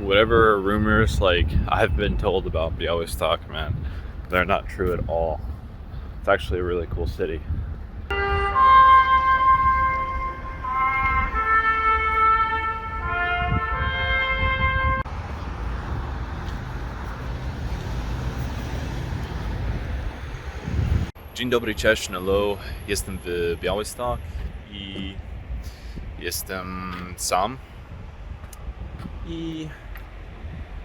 whatever rumors like I've been told about Białystok, man, they're not true at all. It's actually a really cool city. Dzień dobry, cześć, hello. Jestem w Białystok i jestem sam. I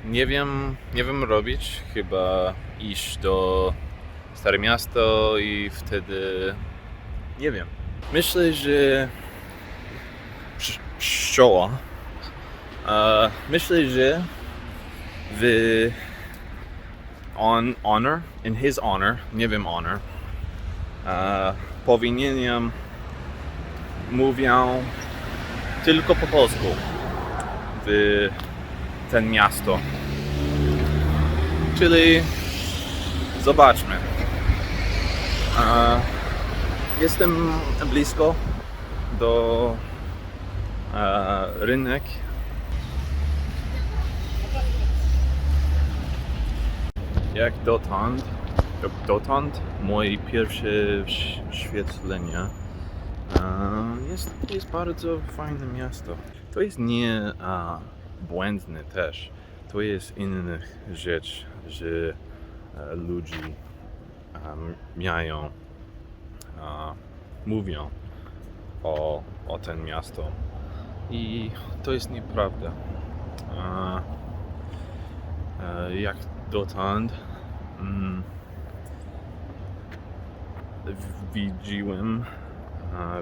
nie wiem robić, chyba iść do Stare Miasto i wtedy nie wiem. Myślę, że pszczoła. Myślę, że in his honor, nie wiem honor, powinienem mówią tylko po polsku w ten miasto. Czyli zobaczmy. Jestem blisko do rynek. Jak dotąd moje pierwsze świetlenie jest bardzo fajne miasto. To jest nie błędne też. To jest inna rzecz, że ludzie mówią o tym miasto. I to jest nieprawda. Jak dotąd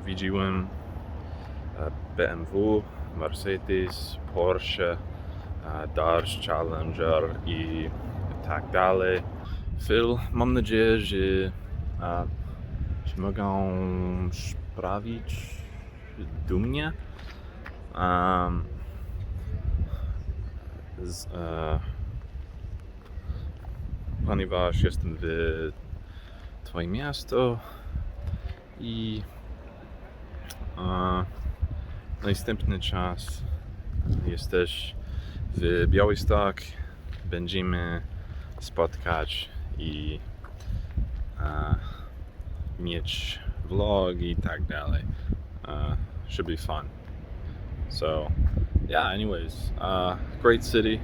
widziałem BMW, Mercedes, Porsche, Dodge Challenger i tak dalej. Phil, mam nadzieję, że mogą sprawić dumnie. Ponieważ jestem w twoim miasto i następny czas jesteś w Białystok, będziemy spotkać i mieć vlog i tak dalej. Should be fun. So yeah, anyways, great city.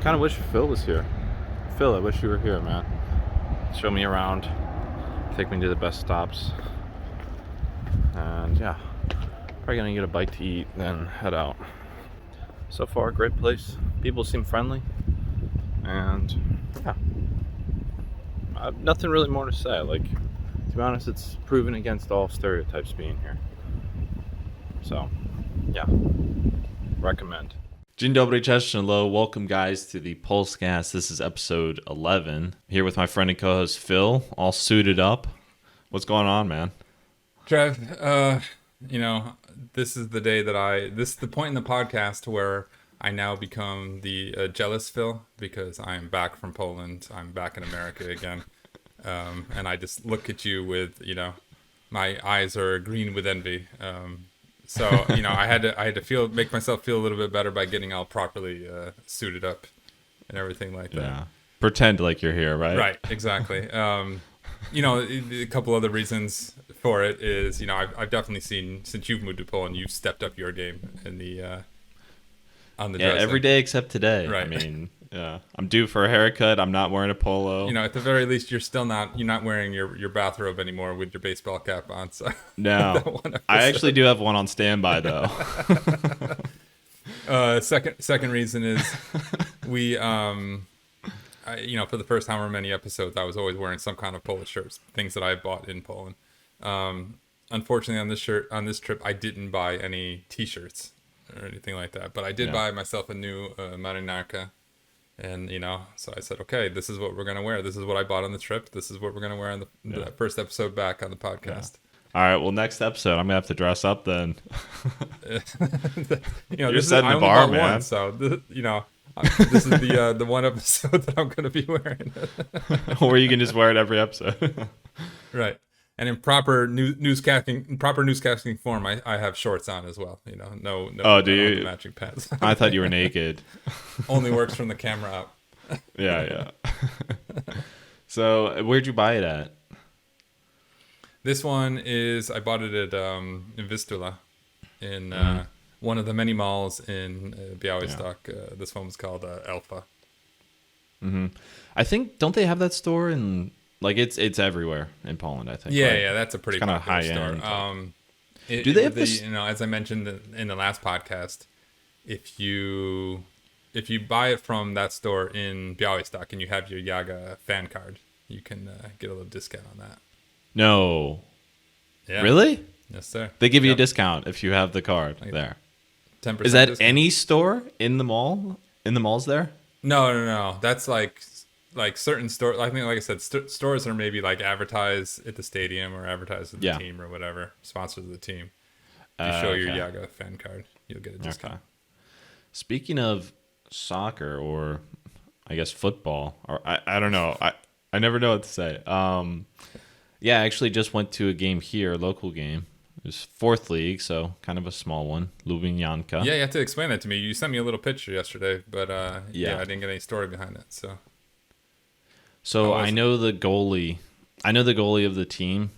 Kind of wish Phil was here. Phil, I wish you were here, man. Show me around, take me to the best stops, and yeah, probably gonna get a bite to eat, then head out. So far, great place. People seem friendly, and yeah, I have nothing really more to say. Like, to be honest, it's proven against all stereotypes being here. So, yeah, recommend. Dzień dobry, cześć, hello. Welcome, guys, to the Polskast. This is episode 11. Here with my friend and co-host Phil, all suited up. What's going on, man? Trev, this is the day this is the point in the podcast where I now become the jealous Phil, because I'm back from Poland. I'm back in America again. And I just look at you with, my eyes are green with envy. So, I had to make myself feel a little bit better by getting all properly suited up and everything like that. Yeah. Pretend like you're here, right? Right, exactly. A couple other reasons for it is, I've definitely seen, since you've moved to Poland, you've stepped up your game in the on the dressing. Every day except today. Right. I mean, yeah, I'm due for a haircut. I'm not wearing a polo. At the very least, you're not wearing your bathrobe anymore with your baseball cap on. So no, I actually do have one on standby though. Second reason is we for the first however many episodes, I was always wearing some kind of Polish shirts, things that I bought in Poland. Unfortunately, on this trip, I didn't buy any T-shirts or anything like that, but I did buy myself a new marynarka. And, so I said, okay, this is what we're going to wear. This is what I bought on the trip. This is what we're going to wear on the first episode back on the podcast. Yeah. All right. Well, next episode, I'm going to have to dress up then. You're setting the bar, man. One, so, this is the one episode that I'm going to be wearing. Or you can just wear it every episode. Right. And in proper newscasting form, I have shorts on as well. You know, no. Oh, do I don't have you? the matching pants. I thought you were naked. Only works from the camera up. Yeah. So where'd you buy it at? This one is I bought it at in Vistula, in one of the many malls in Białystok. This one was called Alpha. I think, don't they have that store in, like, it's everywhere in Poland, I think. Yeah, right? yeah, that's a pretty It's kinda popular high-end. store. Do they have this? You know, as I mentioned in the last podcast, if you buy it from that store in Białystok and you have your Yaga fan card, you can get a little discount on that. No. Yeah. Really? Yes, sir. They give you a discount if you have the card there. 10%. Is that discount. any store in the mall? In the malls there? No. That's like certain stores. I think, like I said, stores are maybe like advertise at the stadium or advertise with the team or whatever, sponsors of the team. If you show your Yaga fan card, you'll get a discount. Okay. Speaking of soccer, or I guess football, or I don't know. I never know what to say. Yeah, I actually just went to a game here, a local game. It was fourth league, so kind of a small one. Lubinianka. Yeah, you have to explain that to me. You sent me a little picture yesterday, but I didn't get any story behind it. So I know the goalie. I know the goalie of the team,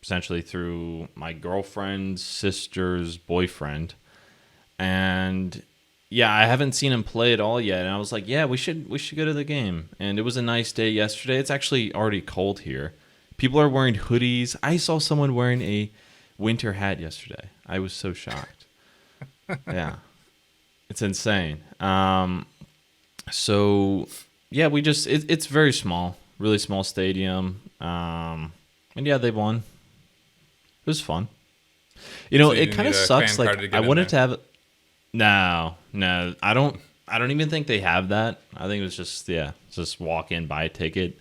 essentially through my girlfriend's sister's boyfriend, and yeah, I haven't seen him play at all yet. And I was like, yeah, we should go to the game. And it was a nice day yesterday. It's actually already cold here. People are wearing hoodies. I saw someone wearing a winter hat yesterday. I was so shocked. Yeah, it's insane. So yeah, it's very small, really small stadium. And yeah, they won. It was fun. You know, So you it didn't kind of need a sucks. fan card Like, to I get in wanted to there? have. No, I don't even think they have that. I think it was just walk in, buy a ticket.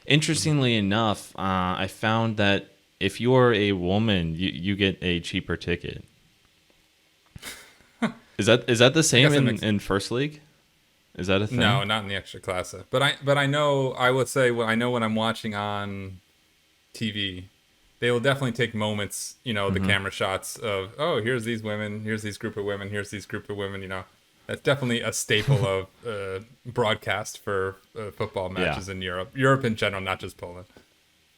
Interestingly enough, I found that if you are a woman, you get a cheaper ticket. Is that the same in first league? Is that a thing? No, not in the extra class. But I know, I would say, I know when I'm watching on TV, they will definitely take moments, you know, the camera shots of, oh, here's these women, here's these group of women, here's these group of women, you know. That's definitely a staple of broadcast for football matches in Europe. Europe in general, not just Poland.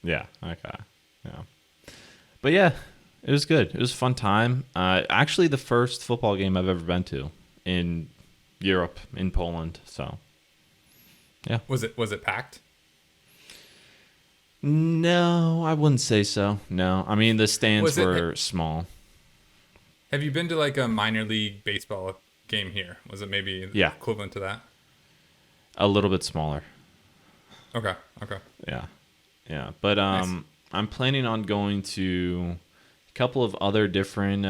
Yeah. Okay. Yeah. But yeah, it was good. It was a fun time. Actually, the first football game I've ever been to in Europe, in Poland. So, yeah. Was it packed? No, I wouldn't say so. No, I mean the stands were small. Have you been to like a minor league baseball game here? Was it maybe equivalent to that? A little bit smaller. Okay. Yeah. But Nice. I'm planning on going to a couple of other different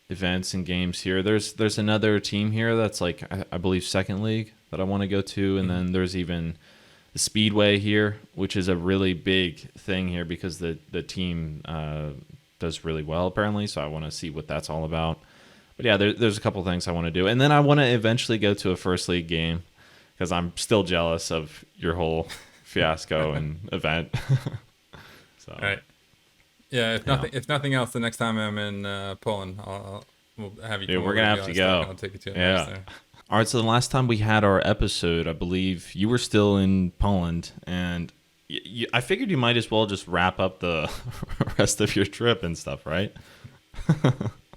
events and games here. There's another team here that's like I believe second league that I want to go to, and then there's even the Speedway here, which is a really big thing here because the team does really well apparently. So I want to see what that's all about. But yeah, there's a couple things I want to do, and then I want to eventually go to a first league game because I'm still jealous of your whole fiasco and event. So All right. Yeah. If nothing else, the next time I'm in Poland, we'll have you. Dude, come we're over gonna have to Białystok go. and I'll take you to a Yeah. match there. All right, so the last time we had our episode, I believe you were still in Poland, and I figured you might as well just wrap up the rest of your trip and stuff, right?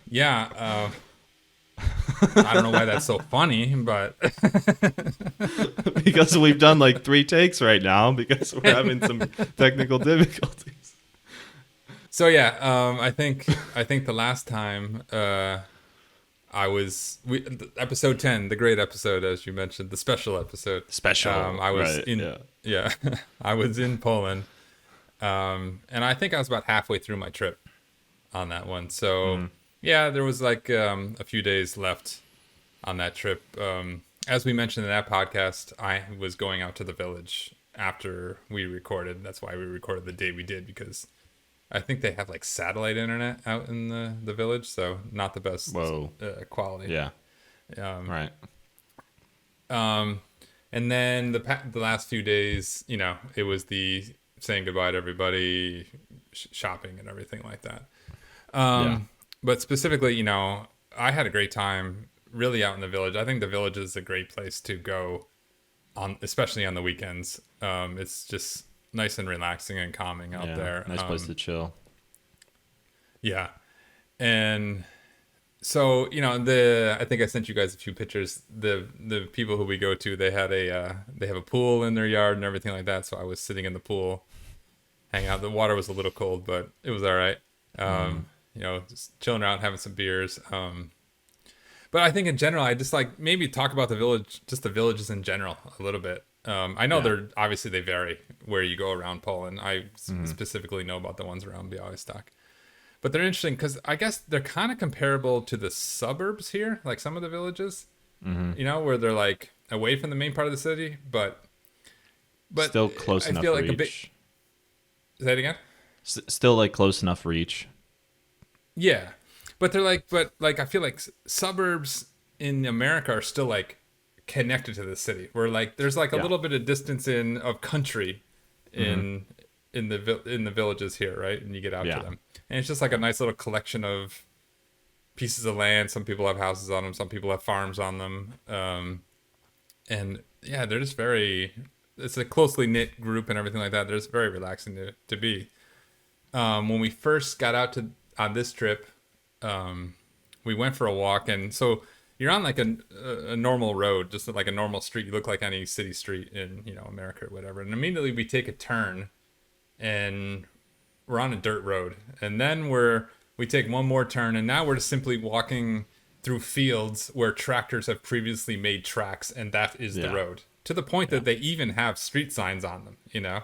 Yeah. I don't know why that's so funny, but Because we've done like 3 takes right now because we're having some technical difficulties. so yeah. I think the last time episode 10, the great episode, as you mentioned, the special episode. I was right, I was in Poland, and I think I was about halfway through my trip on that one. So yeah, there was like a few days left on that trip. As we mentioned in that podcast, I was going out to the village after we recorded. That's why we recorded the day we did, because I think they have like satellite internet out in the village, so not the best quality. Yeah. Right. And then the last few days, you know, it was the saying goodbye to everybody, shopping and everything like that. Yeah. But specifically, you know, I had a great time really out in the village. I think the village is a great place to go on, especially on the weekends. It's just nice and relaxing and calming out there. Nice place to chill. Yeah. And so, you know, I think I sent you guys a few pictures. The people who we go to, they have a pool in their yard and everything like that. So I was sitting in the pool, hanging out. The water was a little cold, but it was all right. You know, just chilling around, having some beers. But I think in general, I just like maybe talk about the village, just the villages in general a little bit. I know they vary where you go around Poland. I specifically know about the ones around Białystok. But they're interesting because I guess they're kind of comparable to the suburbs here, like some of the villages, you know, where they're like away from the main part of the city, but still close enough feel like reach. Say that again? Still like close enough reach. Yeah. But I feel like suburbs in America are still like connected to the city. Where like there's like a little bit of distance of country in the villages here, right? And you get out to them. And it's just like a nice little collection of pieces of land. Some people have houses on them. Some people have farms on them. And yeah, they're just it's a closely knit group and everything like that. They're just very relaxing to be. When we first got out on this trip, we went for a walk. And so you're on like a normal road, just like a normal street. You look like any city street in, you know, America or whatever. And immediately we take a turn and we're on a dirt road, and then we take one more turn, and now we're just simply walking through fields where tractors have previously made tracks, and that is the road, to the point that they even have street signs on them, you know,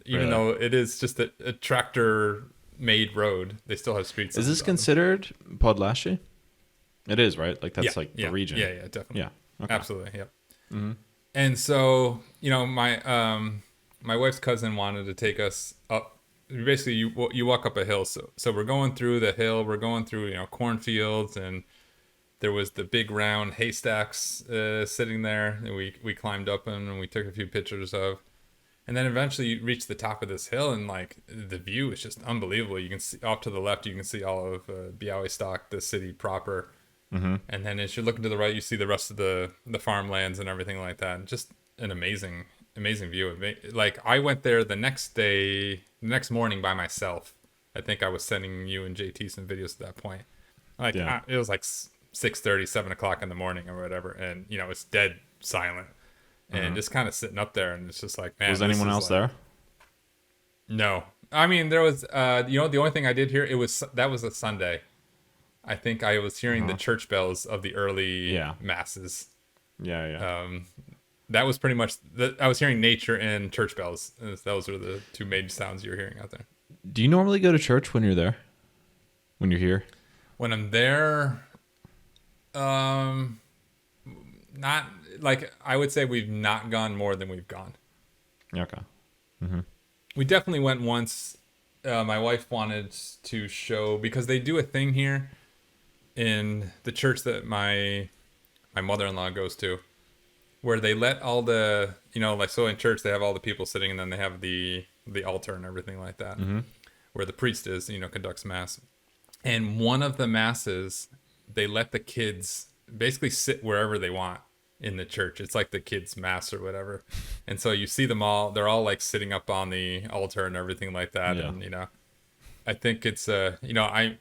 even though it is just a tractor made road, they still have street signs. Is this considered Podlasie? It is, right? Like that's the region. Yeah, definitely. Yeah, okay. Absolutely. Yep. And so, you know, my wife's cousin wanted to take us up. Basically, you walk up a hill. So we're going through the hill. We're going through, you know, cornfields, and there was the big round haystacks sitting there. And we climbed up them and we took a few pictures of. And then eventually you reach the top of this hill, and like the view is just unbelievable. You can see off to the left, you can see all of Białystok, the city proper. And then as you're looking to the right, you see the rest of the farmlands and everything like that. And just an amazing view. Like I went there the next morning by myself. I think I was sending you and JT some videos at that point. Like it was like 6:30, 7 o'clock in the morning or whatever, and you know it's dead silent, and just kind of sitting up there, and it's just like, man. Was anyone else there? No, I mean there was. You know, the only thing I did hear that was a Sunday. I think I was hearing the church bells of the early masses. Yeah. That was pretty much I was hearing nature and church bells. Those were the two main sounds you were hearing out there. Do you normally go to church when you're there? When you're here? When I'm there, not like I would say we've not gone more than we've gone. Okay. We definitely went once. My wife wanted to show, because they do a thing here in the church that my mother-in-law goes to, where they let all the, you know, like, so in church they have all the people sitting, and then they have the altar and everything like that, where the priest is, you know, conducts mass. And one of the masses, they let the kids basically sit wherever they want in the church. It's like the kids' mass or whatever. And so you see them all, they're all like sitting up on the altar and everything like that. And, you know, I think it's, you know, I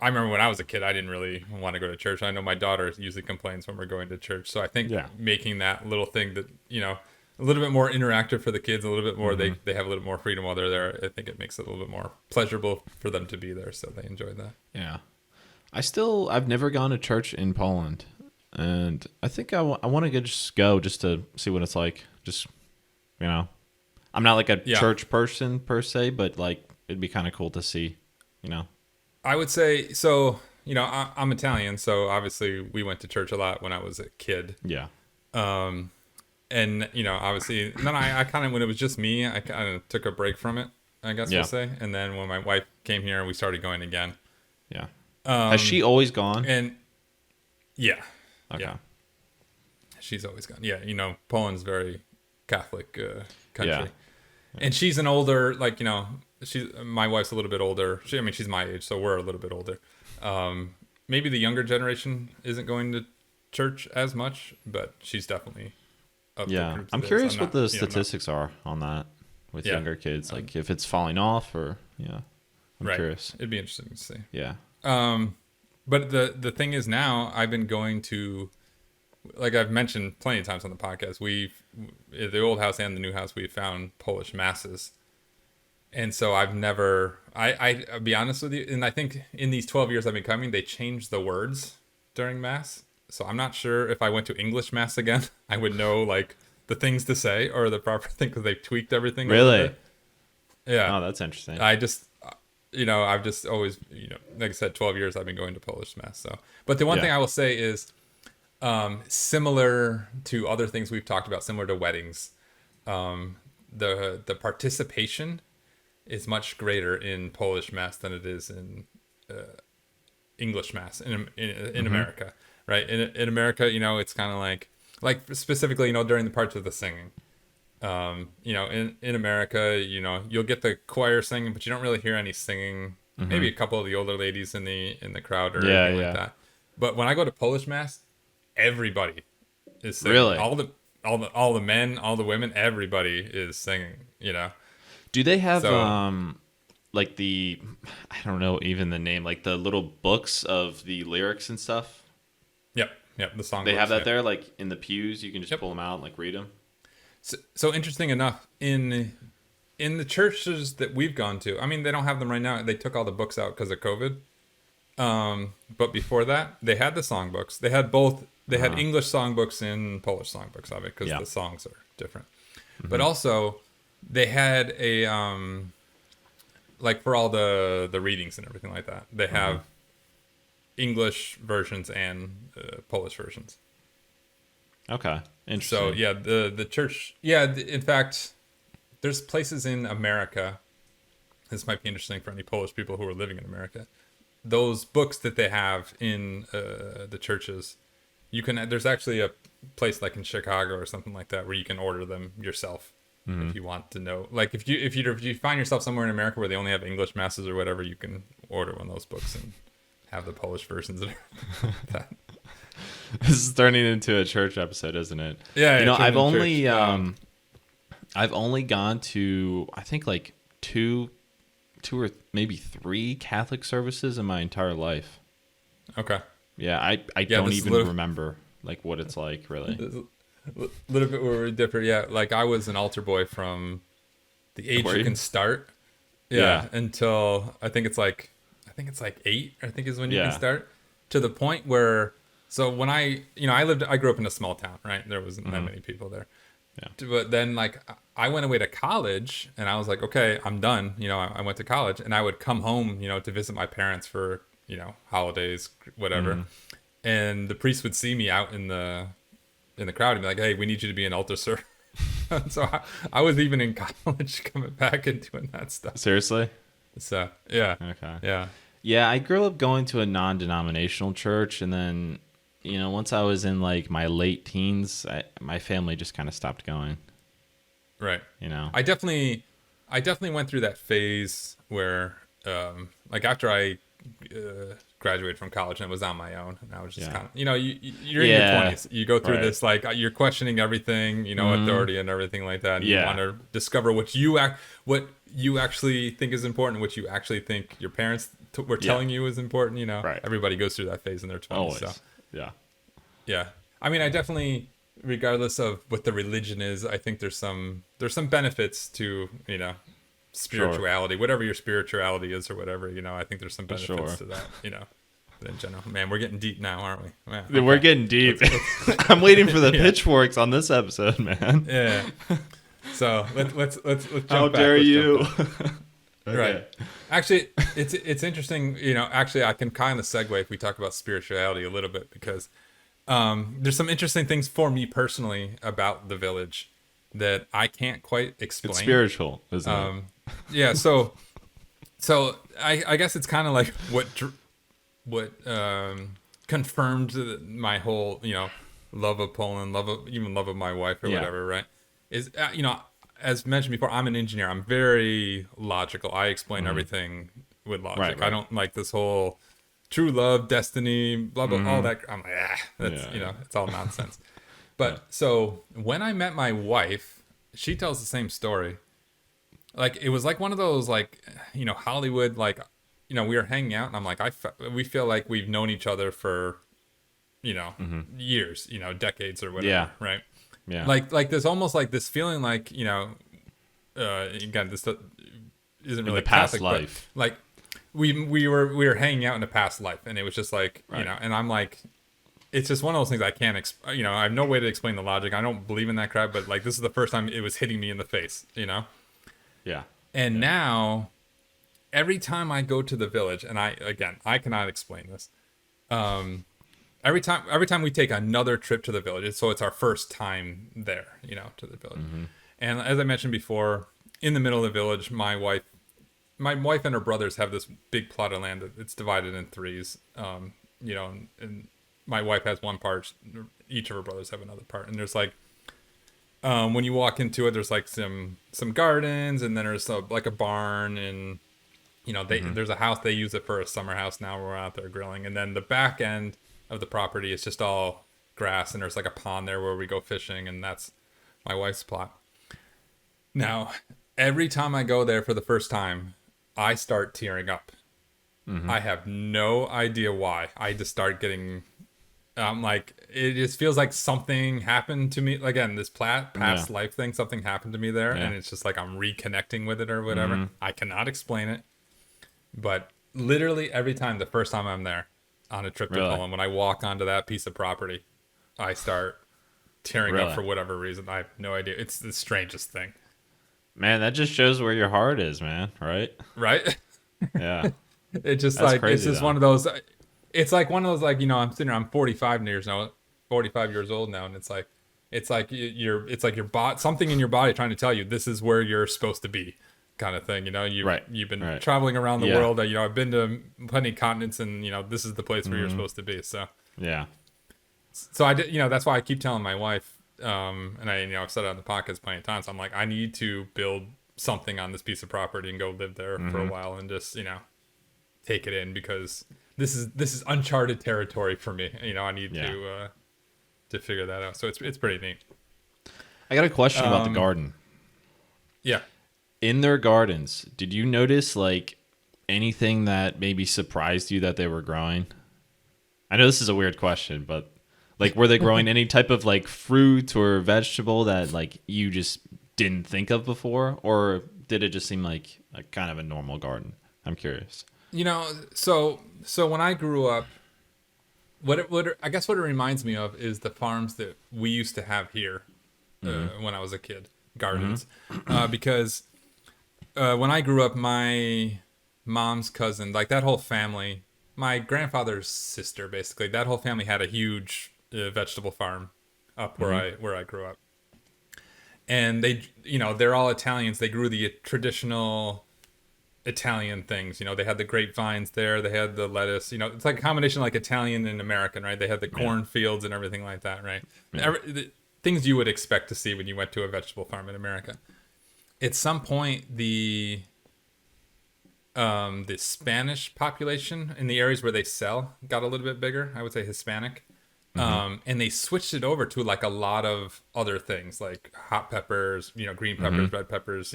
remember when I was a kid, I didn't really want to go to church. I know my daughter usually complains when we're going to church. So I think making that little thing that, you know, a little bit more interactive for the kids, a little bit more, they have a little more freedom while they're there. I think it makes it a little bit more pleasurable for them to be there. So they enjoy that. Yeah. I've never gone to church in Poland. And I think I want to just go just to see what it's like. Just, you know, I'm not like a church person per se, but like it'd be kind of cool to see, you know. I would say, so, you know, I'm Italian, so obviously we went to church a lot when I was a kid. Yeah. And, you know, obviously, and then I kind of, when it was just me, I kind of took a break from it, I guess we'll say. And then when my wife came here, we started going again. Yeah. Has she always gone? And yeah. Okay. Yeah. She's always gone. Yeah. You know, Poland's very Catholic country. And she's an older, like, my wife's a little bit older. She's my age, so we're a little bit older. Maybe the younger generation isn't going to church as much, but she's definitely of the group. I'm curious what the statistics are on that with younger kids, like if it's falling off or I'm curious. It'd be interesting to see. Yeah. But the thing is, now I've been going to, like I've mentioned plenty of times on the podcast, at the old house and the new house, we found Polish masses. And so I've never, I'll be honest with you, and I think in these 12 years I've been coming, they changed the words during Mass. So I'm not sure if I went to English Mass again, I would know like the things to say or the proper thing, because they've tweaked everything. Really? Yeah. Oh, that's interesting. I've just always, like I said, 12 years I've been going to Polish Mass. So, but the one thing I will say is, similar to other things we've talked about, similar to weddings, the participation is much greater in Polish Mass than it is in English Mass in America, right? In America, it's kind of like specifically, during the parts of the singing. In America, you'll get the choir singing, but you don't really hear any singing. Maybe a couple of the older ladies in the crowd or anything like that. But when I go to Polish Mass, everybody is singing. Really? All the men, all the women, everybody is singing. Do they have like the, I don't know even the name, like the little books of the lyrics and stuff? Yep. The song. They have that there, like in the pews. You can just pull them out and like read them. So interesting enough, in the churches that we've gone to, they don't have them right now. They took all the books out because of COVID. But before that, they had the songbooks. They had both. They had English songbooks and Polish songbooks of it because the songs are different. But also, they had a like for all the readings and everything like that. They have English versions and Polish versions. Okay, interesting. So the church. In fact, there's places in America. This might be interesting for any Polish people who are living in America. Those books that they have in the churches, there's actually a place like in Chicago or something like that where you can order them yourself if you want to know. Like if you find yourself somewhere in America where they only have English masses or whatever, you can order one of those books and have the Polish versions of that. This is turning into a church episode, isn't it? Yeah. I've only gone to, I think, like two or maybe 3 Catholic services in my entire life. Okay. Yeah, I don't even remember like what it's like really. A little bit where we differ. Yeah, like I was an altar boy from the age you can start. Yeah, until I think it's like 8. I think is when you can start, to the point where. So when I grew up in a small town, right? There wasn't that many people there. Yeah. But then like I went away to college and I was like, okay, I'm done. I went to college and I would come home, to visit my parents for, holidays, whatever. And the priest would see me out in the crowd and be like, hey, we need you to be an altar server. So I was even in college coming back and doing that stuff. Seriously? So, yeah. Okay. Yeah. Yeah, I grew up going to a non-denominational church, and then once I was in like my late teens, my family just kind of stopped going. Right. I definitely went through that phase where, like after I graduated from college and was on my own, and I was just kind of, you're in your 20s. You go through this, like you're questioning everything, authority and everything like that. And you want to discover what you actually think is important, what you actually think your parents were telling you is important. Right. Everybody goes through that phase in their 20s. Always. So. Yeah. I definitely, regardless of what the religion is, I think there's some benefits to, spirituality, whatever your spirituality is or whatever, I think there's some benefits to that, in general. Man, we're getting deep now, aren't we? Man, okay. We're getting deep. I'm waiting for the pitchforks on this episode, man. Yeah. So let's jump How back. dare you? Okay. Right. Actually, it's interesting, actually I can kind of segue if we talk about spirituality a little bit, because there's some interesting things for me personally about the village that I can't quite explain. It's spiritual, isn't it? Yeah. So I guess it's kind of like what confirmed my whole, love of Poland, love of my wife or whatever, right? Is, as mentioned before, I'm an engineer. I'm very logical. I explain everything with logic. Right. I don't like this whole true love, destiny, blah blah, all that. I'm like, that's it's all nonsense. But so when I met my wife, she tells the same story. Like it was like one of those like Hollywood, like we were hanging out and I'm like we feel like we've known each other for years, decades or whatever. Yeah. Right. Yeah. Like there's almost like this feeling like again, this isn't really the past Catholic, life. but like we were hanging out in a past life, and it was just like and I'm like, it's just one of those things I can't I have no way to explain the logic. I don't believe in that crap, but like this is the first time it was hitting me in the face. Yeah. And now every time I go to the village, and I cannot explain this. Every time we take another trip to the village, so it's our first time there, to the village. And as I mentioned before, in the middle of the village, my wife and her brothers have this big plot of land. It's divided in threes, and my wife has one part. Each of her brothers have another part. And there's like, when you walk into it, there's like some gardens, and then there's like a barn, and there's a house. They use it for a summer house now. We're out there grilling, and then the back end of the property is just all grass, and there's like a pond there where we go fishing, and that's my wife's plot. Now, every time I go there for the first time, I start tearing up. I have no idea why. I just start getting like, it just feels like something happened to me. Again, this past life thing, something happened to me there, and it's just like I'm reconnecting with it or whatever. I cannot explain it, but literally every time, the first time I'm there on a trip to Poland, when I walk onto that piece of property, I start tearing up for whatever reason. I have no idea. It's the strangest thing. Man, that just shows where your heart is, man. Right? Yeah. It just That's like, crazy, it's just though. one of those. It's like one of those, like, I'm sitting there, I'm 45 years old now, and it's like your body, something in your body trying to tell you this is where you're supposed to be, kind of thing. You've been traveling around the world. I've been to plenty of continents, and this is the place where you're supposed to be. So I did, that's why I keep telling my wife, and I've said it on the podcast plenty of times. I'm like, I need to build something on this piece of property and go live there for a while and just take it in, because this is uncharted territory for me. I need to figure that out. So it's pretty neat. I got a question about the garden. Yeah. In their gardens, did you notice like anything that maybe surprised you that they were growing? I know this is a weird question, but like, were they growing any type of like fruit or vegetable that like you just didn't think of before, or did it just seem like a kind of a normal garden? I'm curious. So when I grew up, I guess what it reminds me of is the farms that we used to have here when I was a kid, gardens, because when I grew up, my mom's cousin, like that whole family, my grandfather's sister, basically, that whole family had a huge vegetable farm up where I grew up. And they, they're all Italians. They grew the traditional Italian things. They had the grapevines there. They had the lettuce. It's like a combination like Italian and American, right? They had the cornfields and everything like that, right? The things you would expect to see when you went to a vegetable farm in America. At some point, the Spanish population in the areas where they sell got a little bit bigger. I would say Hispanic. And they switched it over to like a lot of other things, like hot peppers, green peppers, red peppers,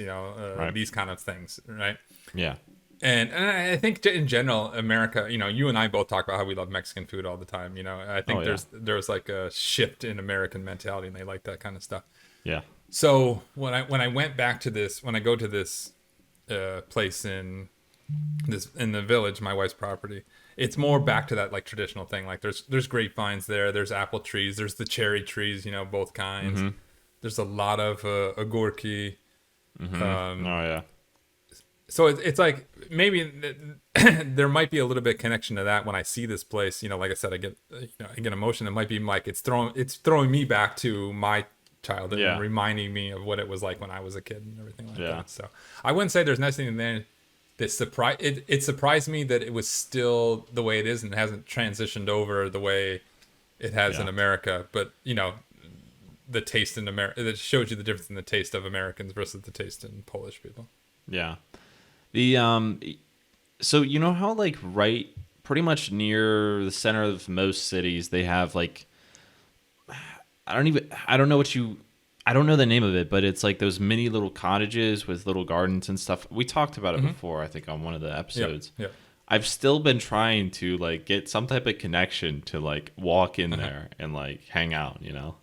these kind of things, right? Yeah. And I think in general, America, you and I both talk about how we love Mexican food all the time. I think there's like a shift in American mentality, and they like that kind of stuff. Yeah. So when I went back to this, when I go to this place in the village, my wife's property, it's more back to that like traditional thing. Like there's grapevines there, there's apple trees, there's the cherry trees, both kinds. There's a lot of agurki. So it's like maybe there might be a little bit connection to that when I see this place. Like I said, I get emotion. It might be like it's throwing me back to my childhood and reminding me of what it was like when I was a kid and everything like that. So I wouldn't say there's nothing in there that it surprised me that it was still the way it is and it hasn't transitioned over the way it has in America. But the taste in America. That shows you the difference in the taste of Americans versus the taste in Polish people. Yeah. The so you know how like right pretty much near the center of most cities they have like I don't know the name of it, but it's like those mini little cottages with little gardens and stuff. We talked about it before, I think, on one of the episodes. Yeah. I've still been trying to like get some type of connection to like walk in there and like hang out, you know?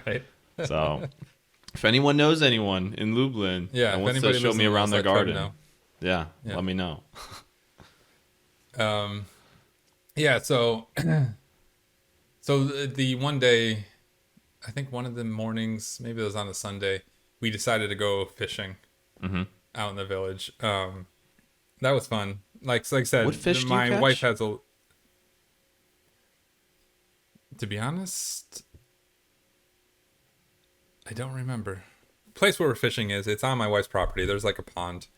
Right. So if anyone knows anyone in Lublin and wants to show me around their garden, yeah, let me know. Yeah, so the one day, I think one of the mornings, maybe it was on a Sunday, we decided to go fishing out in the village. That was fun. Like I said, what fish my do you catch? wife has a. To be honest, I don't remember. Place where we're fishing it's on my wife's property. There's like a pond.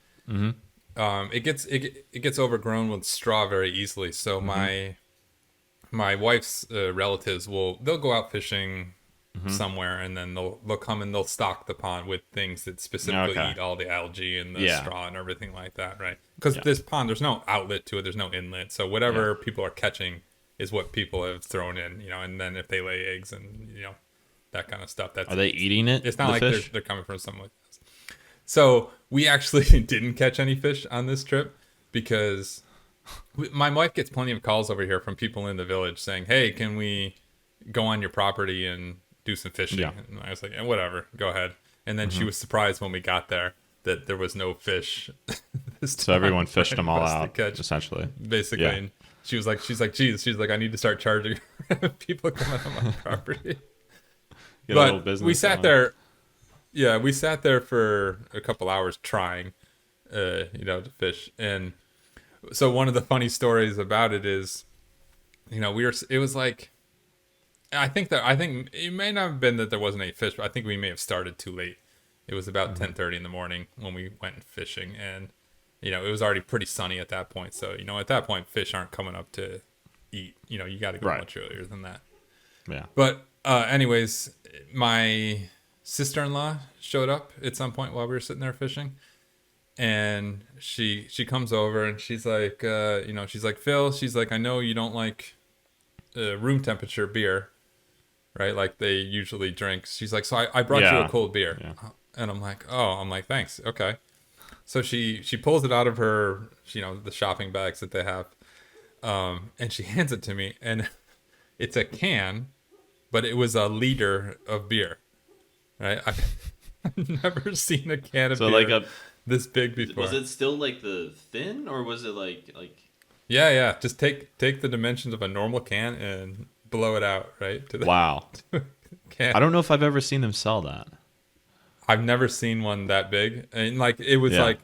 It gets overgrown with straw very easily. So my wife's relatives they'll go out fishing somewhere, and then they'll come and they'll stock the pond with things that specifically eat all the algae and the straw and everything like that, right? Because this pond, there's no outlet to it, there's no inlet, so whatever people are catching is what people have thrown in, and then if they lay eggs and that kind of stuff, are they eating it? It's not like they're coming from somewhere like this. So we actually didn't catch any fish on this trip because my wife gets plenty of calls over here from people in the village saying, "Hey, can we go on your property and do some fishing?" And I was like, whatever, go ahead. And then she was surprised when we got there that there was no fish. So everyone fished them all out, essentially. Basically. Yeah. And she's like, geez, I need to start charging people coming on my property. Get a little business we sat there. Yeah, we sat there for a couple hours trying, to fish. And so one of the funny stories about it is, it was like, I think it may not have been that there wasn't any fish, but I think we may have started too late. It was about 10:30 in the morning when we went fishing, and it was already pretty sunny at that point. So at that point, fish aren't coming up to eat. You got to go much earlier than that. Yeah. But anyways, my sister-in-law showed up at some point while we were sitting there fishing, and she comes over and she's like, she's like, "Phil," she's like, "I know you don't like room temperature beer, right? Like they usually drink." She's like, "So I brought you a cold beer." Yeah. And I'm like, "Thanks. Okay." So she pulls it out of her, the shopping bags that they have, and she hands it to me, and it's a can, but it was a liter of beer, right? I've never seen a can of beer like this big before. Was it still like the thin, or was it like? Yeah. Just take the dimensions of a normal can and blow it out, right? Wow. Can. I don't know if I've ever seen them sell that. I've never seen one that big, and like it was like.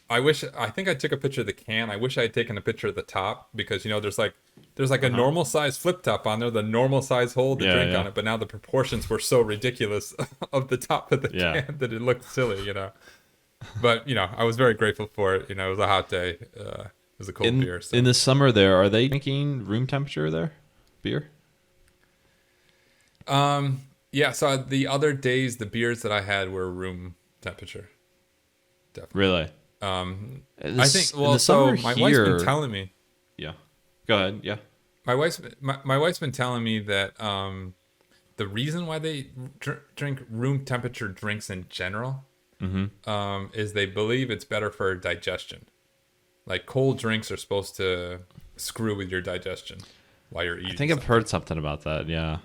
I think I took a picture of the can. I wish I had taken a picture of the top because there's like a normal size flip top on there, the normal size hole to drink on it, but now the proportions were so ridiculous of the top of the can that it looked silly, But I was very grateful for it. It was a hot day. It was a cold beer. So. In the summer, there are they drinking room temperature there, beer? Yeah. So the other days, the beers that I had were room temperature. Definitely. Really? I think. Well, so my wife's been telling me. Yeah. Go ahead. Yeah. My wife's been telling me that the reason why they drink room temperature drinks in general is they believe it's better for digestion. Like cold drinks are supposed to screw with your digestion while you're eating. I think I've heard something about that. Yeah.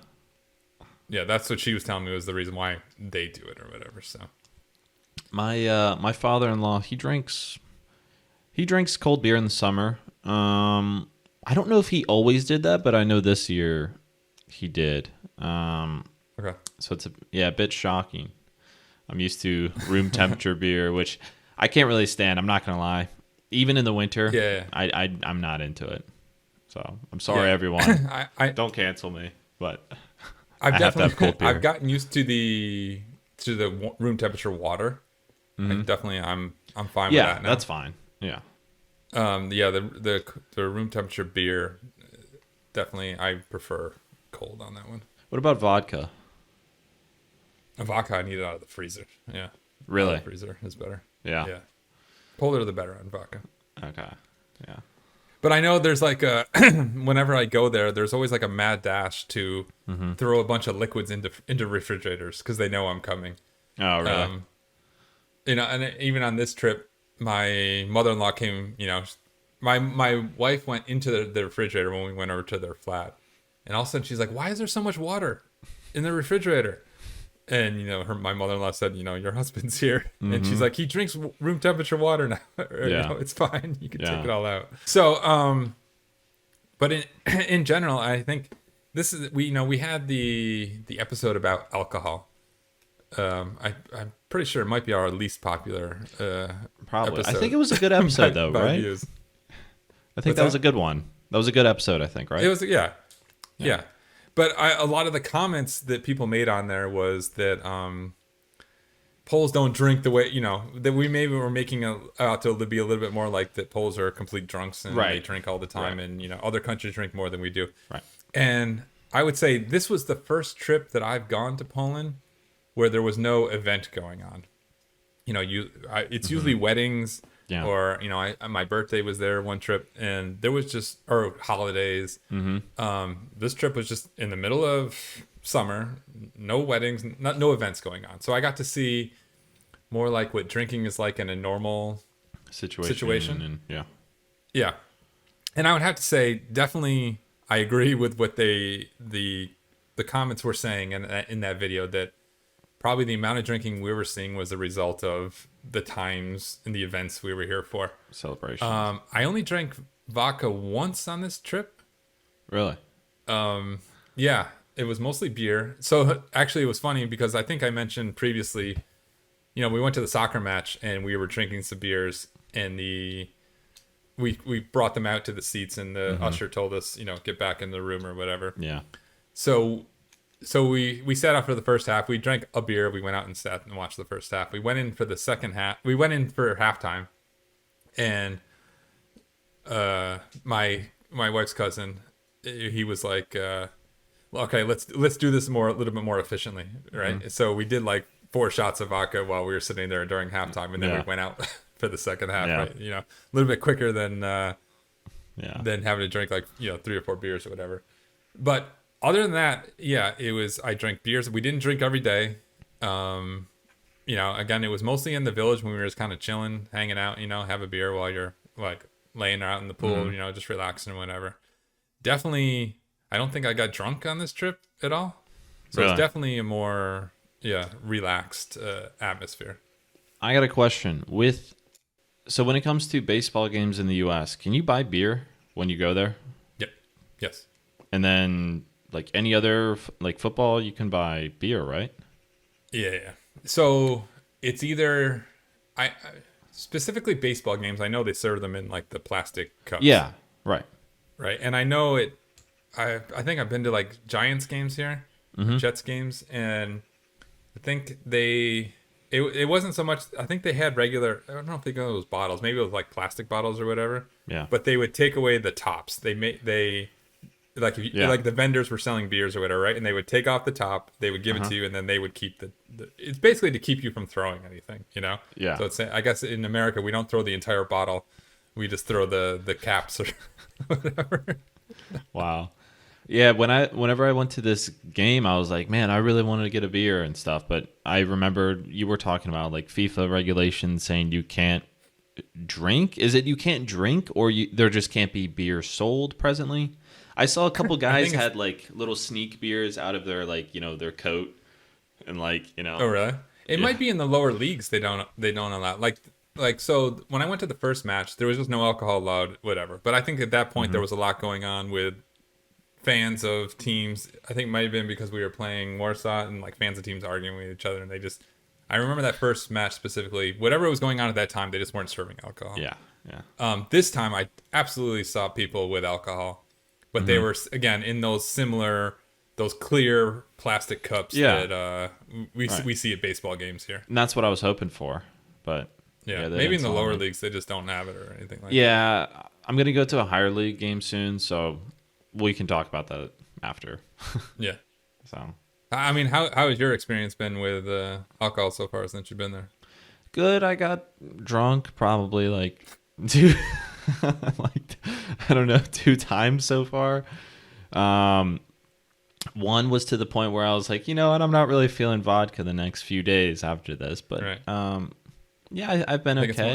Yeah, that's what she was telling me was the reason why they do it or whatever. So. My father-in-law, he drinks cold beer in the summer. I don't know if he always did that, but I know this year he did. Okay. So it's a bit shocking. I'm used to room temperature beer, which I can't really stand. I'm not gonna lie. Even in the winter, I'm not into it. So I'm sorry, everyone. I don't cancel me, but I've have to have cold beer. I've gotten used to the room temperature water. I'm fine with that now. That's fine. Yeah. The room temperature beer, definitely I prefer cold on that one. What about vodka? A vodka I need it out of the freezer. Yeah. Really? Out of the freezer is better. Yeah. Yeah. Colder the better on vodka. Okay. Yeah. But I know there's like a whenever I go there, there's always like a mad dash to throw a bunch of liquids into refrigerators because they know I'm coming. Oh, really? You know, and even on this trip, my mother-in-law came. You know, my wife went into the refrigerator when we went over to their flat, and all of a sudden she's like, "Why is there so much water in the refrigerator?" And you know, my mother-in-law said, "You know, your husband's here," and she's like, "He drinks room temperature water now. Or, Yeah. You know, it's fine. You can Yeah. take it all out." So, but in general, I think this is we had the episode about alcohol. I'm pretty sure it might be our least popular Probably. episode. I think it was a good episode, though, by right? views. I think What's that was that? a good one. That was a good episode, I think, right? It was yeah. But a lot of the comments that people made on there was that Poles don't drink the way that we maybe were making out to be a little bit more like that. Poles are complete drunks and they Right. drink all the time, Right. and other countries drink more than we do. Right. And I would say this was the first trip that I've gone to Poland where there was no event going on. It's usually weddings. Yeah. Or my birthday was there one trip, and there was or holidays. This trip was just in the middle of summer, no weddings, no events going on. So I got to see more like what drinking is like in a normal situation. And, yeah. Yeah, and I would have to say definitely I agree with what the comments were saying in that video, that probably the amount of drinking we were seeing was a result of the times and the events we were here for. Celebration. I only drank vodka once on this trip. Really? Yeah, it was mostly beer. So actually it was funny because I think I mentioned previously, we went to the soccer match and we were drinking some beers, and we brought them out to the seats, and the usher told us, get back in the room or whatever. Yeah. So we sat out for the first half. We drank a beer. We went out and sat and watched the first half. We went in for the second half. We went in for halftime, and my wife's cousin, he was like, "Okay, let's do this a little bit more efficiently, right?" So we did like 4 shots of vodka while we were sitting there during halftime, and then we went out for the second half. Yeah. Right? A little bit quicker than Yeah. having to drink like 3 or 4 beers or whatever. But other than that, yeah, I drank beers. We didn't drink every day. Again, it was mostly in the village when we were just kind of chilling, hanging out, have a beer while you're like laying out in the pool, just relaxing and whatever. Definitely, I don't think I got drunk on this trip at all. So Really? it's definitely a more, relaxed atmosphere. I got a question. So when it comes to baseball games in the U.S., can you buy beer when you go there? Yep. Yes. And then, like any other, like football, you can buy beer, right? Yeah. So it's either, I specifically baseball games, I know they serve them in like the plastic cups. Yeah, right. Right. And I know it, I think I've been to like Giants games here, Jets games, and I think it wasn't so much, I think they had regular, I don't know if they go those bottles, maybe it was like plastic bottles or whatever. Yeah. But they would take away the tops. Like like the vendors were selling beers or whatever, right? And they would take off the top, they would give it to you, and then they would keep the it's basically to keep you from throwing anything, Yeah. So it's, I guess in America we don't throw the entire bottle, we just throw the caps or whatever. Wow. Yeah, whenever I went to this game, I was like, man, I really wanted to get a beer and stuff. But I remember you were talking about like FIFA regulations saying you can't drink. Is it you can't drink, or there just can't be beer sold presently? I saw a couple guys had like little sneak beers out of their their coat, and Oh really? It might be in the lower leagues they don't allow like so when I went to the first match there was just no alcohol allowed, whatever. But I think at that point there was a lot going on with fans of teams. I think it might have been because we were playing Warsaw, and like fans of teams arguing with each other, and I remember that first match specifically, whatever was going on at that time, they just weren't serving alcohol. Yeah. This time I absolutely saw people with alcohol, but they were again in those clear plastic cups that we see at baseball games here. And that's what I was hoping for, but Yeah, they maybe in didn't the sell lower me. leagues they just don't have it or anything like that. Yeah, I'm gonna go to a higher league game soon, so we can talk about that after. Yeah. So I mean, how has your experience been with alcohol so far since you've been there? Good. I got drunk probably like two, like I don't know, 2 times so far. One was to the point where I was like, you know what, I'm not really feeling vodka the next few days after this, but Right. yeah, I've been I think okay.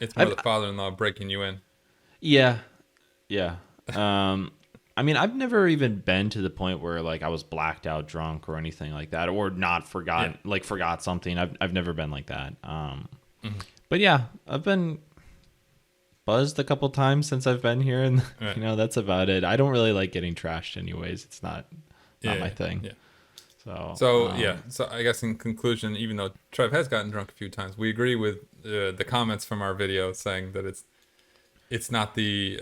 it's more the father-in-law breaking you in. Yeah, yeah. I mean, I've never even been to the point where like I was blacked out drunk or anything like that, or not forgotten, like forgot something. I've never been like that. But yeah, I've been buzzed a couple times since I've been here, and Right. you know that's about it. I don't really like getting trashed, anyways. It's not my thing. Yeah. So So I guess in conclusion, even though Trev has gotten drunk a few times, we agree with the comments from our video saying that it's not the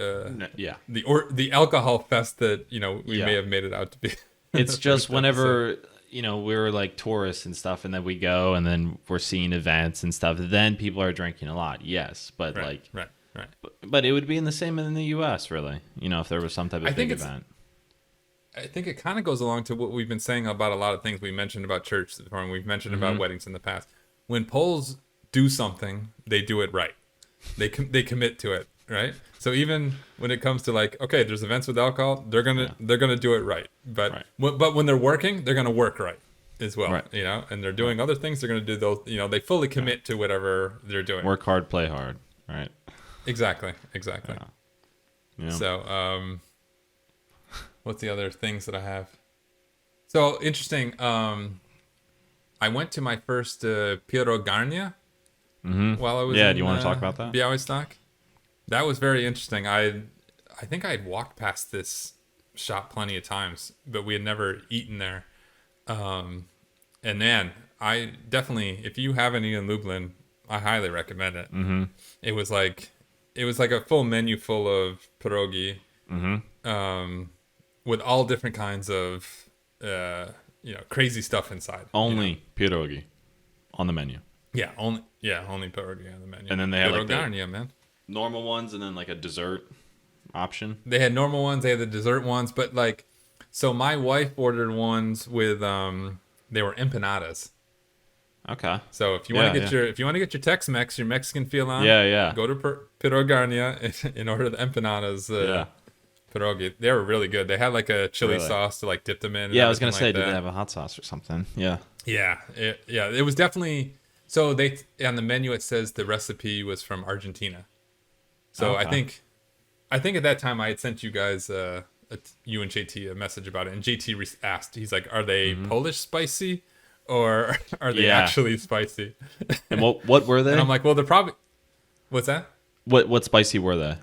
yeah. the alcohol fest that we Yeah. may have made it out to be. It's just First whenever episode. we're like tourists and stuff, and then we go and then we're seeing events and stuff. Then people are drinking a lot, yes, but Right, like, right. but it would be in the same in the U.S. really. If there was some type of I think big it's- event. I think it kind of goes along to what we've been saying about a lot of things we mentioned about church before, and we've mentioned about weddings in the past. When Poles do something, they do it right. They commit to it, right? So even when it comes to like, okay, there's events with alcohol, they're gonna do it right. But Right. but when they're working, they're gonna work right as well, Right. And they're doing other things. They're gonna do those. They fully commit to whatever they're doing. Work hard, play hard, right? Exactly. Yeah. So, what's the other things that I have? So interesting. I went to my first pierogarnia while I was Yeah, in, do you want to talk about that? Białystok. That was very interesting. I think I'd walked past this shop plenty of times, but we had never eaten there. And man, I definitely, if you haven't eaten Lublin, I highly recommend it. Mm-hmm. It was like a full menu full of pierogi, with all different kinds of crazy stuff inside. Only pierogi on the menu. Yeah, only pierogi on the menu. And then they have like the pierogarnia, man. normal ones, and then like a dessert option. They had normal ones, they had the dessert ones, but like, so my wife ordered ones with they were empanadas. Okay. So if you want to get your Tex-Mex, your Mexican feel on, Yeah. go to pierogarnia and order the empanadas. Pierogi. They were really good. They had like a chili Really? sauce to like dip them in. And Yeah, I was gonna say, everything like did they that. have a hot sauce or something? Yeah. Yeah, it was definitely. So they on the menu it says the recipe was from Argentina. So Okay. I think at that time I had sent you guys you and JT a message about it, and JT asked, he's like, "Are they Polish spicy, or are they Yeah. actually spicy?" And what were they? And I'm like, "Well, they're probably." What's that? What spicy were they?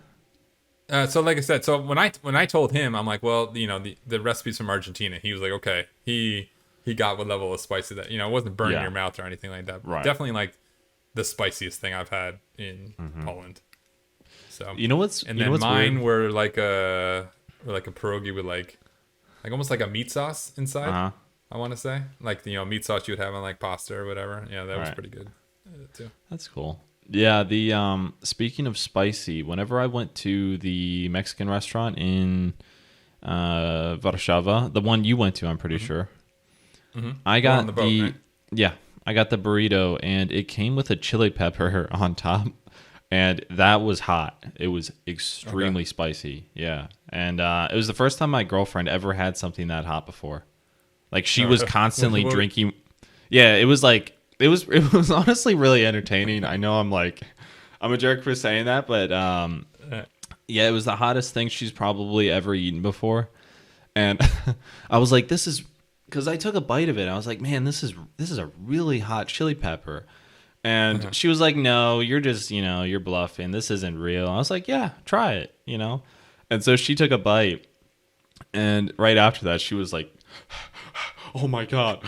So like I said, so when I told him, I'm like, well, the recipe's from Argentina. He was like, okay. He got what level of spicy that, it wasn't burning Yeah. your mouth or anything like that. Right. Definitely like the spiciest thing I've had in Poland. So You know what's and you then know what's mine weird? were like a pierogi with like almost like a meat sauce inside. Uh-huh. I want to say like meat sauce you would have on like pasta or whatever. Yeah, that was Right. pretty good too. That's cool. Yeah, the speaking of spicy, whenever I went to the Mexican restaurant in Warszawa, the one you went to, I'm pretty sure. I got on the boat, right? yeah, I got the burrito, and it came with a chili pepper on top, and that was hot. It was extremely spicy. Yeah, and it was the first time my girlfriend ever had something that hot before. Like she was constantly What- drinking. Yeah, it was like it was honestly really entertaining. I know I'm a jerk for saying that, but yeah, it was the hottest thing she's probably ever eaten before. And I was like, this is because I took a bite of it. I was like, man, this is a really hot chili pepper. And she was like, no, you're just, you're bluffing. This isn't real. I was like, yeah, try it, And so she took a bite. And right after that, she was like, oh my God.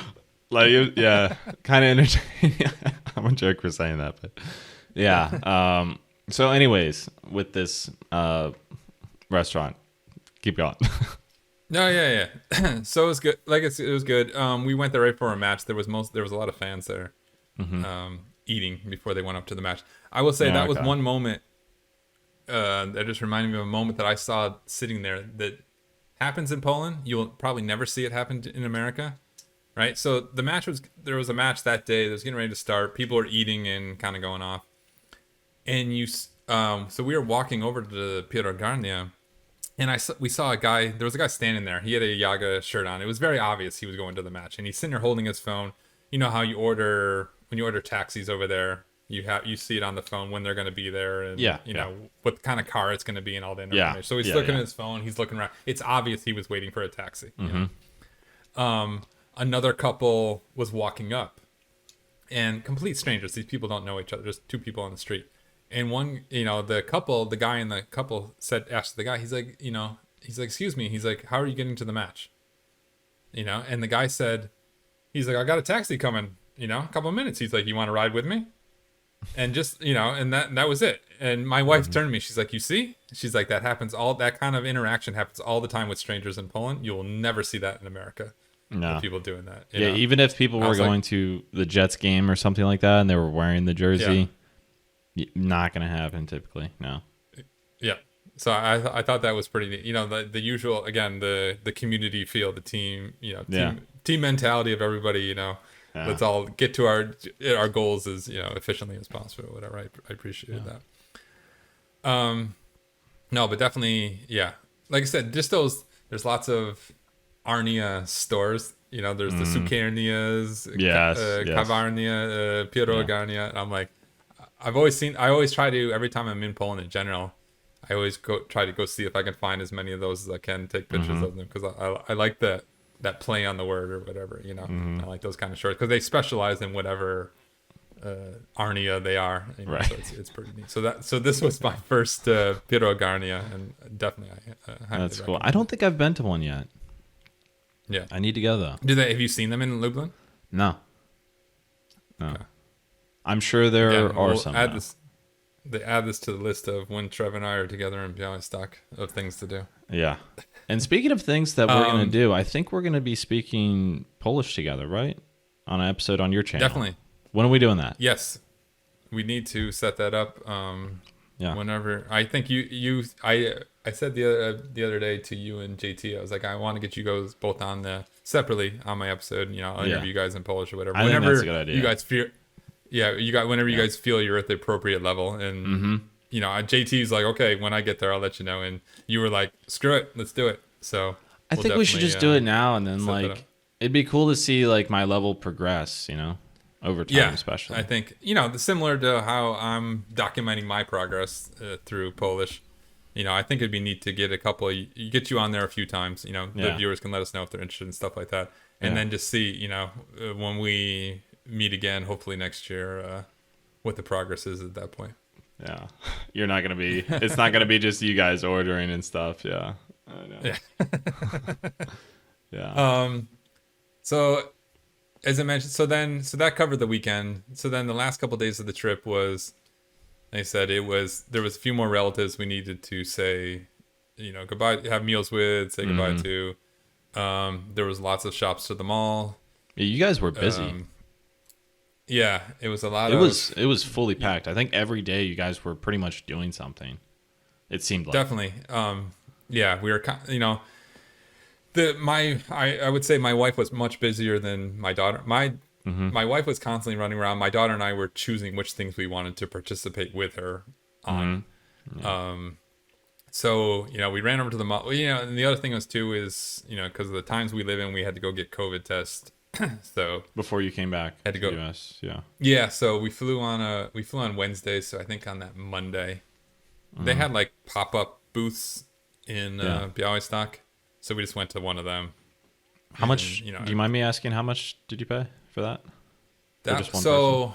Like, yeah, kind of entertaining. I'm a jerk for saying that, but yeah. So anyways, with this restaurant, keep going. No, yeah. So it was good. Like it was good. We went there right for a match. There was a lot of fans there, eating before they went up to the match. I will say that was okay. one moment that just reminded me of a moment that I saw sitting there that happens in Poland, you'll probably never see it happen in America, right? So there was a match that day that was getting ready to start. People are eating and kind of going off, and so we were walking over to the pierogarnia, and we saw a guy. There was a guy standing there. He had a Yaga shirt on. It was very obvious he was going to the match, and he's sitting there holding his phone. You know how when you order taxis over there, you see it on the phone when they're going to be there, and you know what kind of car it's going to be and all that information. So he's looking at his phone. He's looking around. It's obvious he was waiting for a taxi. You know? Another couple was walking up, and complete strangers. These people don't know each other. Just two people on the street. And one, the guy in the couple asked the guy, he's like, excuse me. He's like, how are you getting to the match? And the guy said, he's like, I got a taxi coming, a couple of minutes. He's like, you want to ride with me? And just, and that was it. And my wife turned to me. She's like, you see? She's like, that kind of interaction happens all the time with strangers in Poland. You will never see that in America. No. People doing that. Yeah. Even if people were going to the Jets game or something like that and they were wearing the jersey, not going to happen typically. No. Yeah. So I thought that was pretty neat. The usual, again, the community feel, the team, team mentality of everybody, let's all get to our goals as, efficiently as possible, whatever. I appreciated that. No, but definitely, like I said, just there's lots of Arnia stores, there's the Sukarnias, Kavarnia, Pierogarnia. And I'm like, I always try to, every time I'm in Poland in general, I always try to go see if I can find as many of those as I can, take pictures of them, because I like that play on the word or whatever, I like those kind of shorts because they specialize in whatever Arnia they are, right? So it's pretty neat. So this was my first pierogarnia, and definitely that's cool. I don't think I've been to one yet. Yeah, I need to go though. Have you seen them in Lublin? No. Okay. I'm sure there are some. They add this to the list of when Trev and I are together in Białystok of things to do. Yeah. And speaking of things that we're going to do, I think we're going to be speaking Polish together, right? On an episode on your channel. Definitely. When are we doing that? Yes. We need to set that up. Whenever. I think I said the other day to you and JT, I was like, I want to get you guys both on separately on my episode. I'll interview you guys in Polish or whatever. I think that's a good idea. You guys feel, whenever you guys feel you're at the appropriate level, and JT's like, okay, when I get there, I'll let you know. And you were like, screw it, let's do it. So I think we should just do it now, and then it'd be cool to see my level progress, over time, especially. I think similar to how I'm documenting my progress through Polish. I think it'd be neat to get get you on there a few times. The viewers can let us know if they're interested in stuff like that, and then just see, when we meet again, hopefully next year, what the progress is at that point. Yeah, you're not gonna be. It's not gonna be just you guys ordering and stuff. Yeah, I know. Yeah. So, as I mentioned, so that covered the weekend. So then the last couple of days of the trip was, they said there was a few more relatives we needed to say, goodbye, have meals with, say goodbye to. There was lots of shops to the mall. Yeah, you guys were busy. Yeah, it was a lot. It was fully packed. I think every day you guys were pretty much doing something. It seemed like. Definitely. Yeah, we were. I would say my wife was much busier than my daughter. My wife was constantly running around. My daughter and I were choosing which things we wanted to participate with her on. So we ran over to the mall. And the other thing was too is because of the times we live in, we had to go get COVID tests. So before you came back, had to go. US, yeah. So we flew on Wednesday. So I think on that Monday, they had pop-up booths in Białystok. So we just went to one of them. How much? Do you mind me asking? How much did you pay for that? So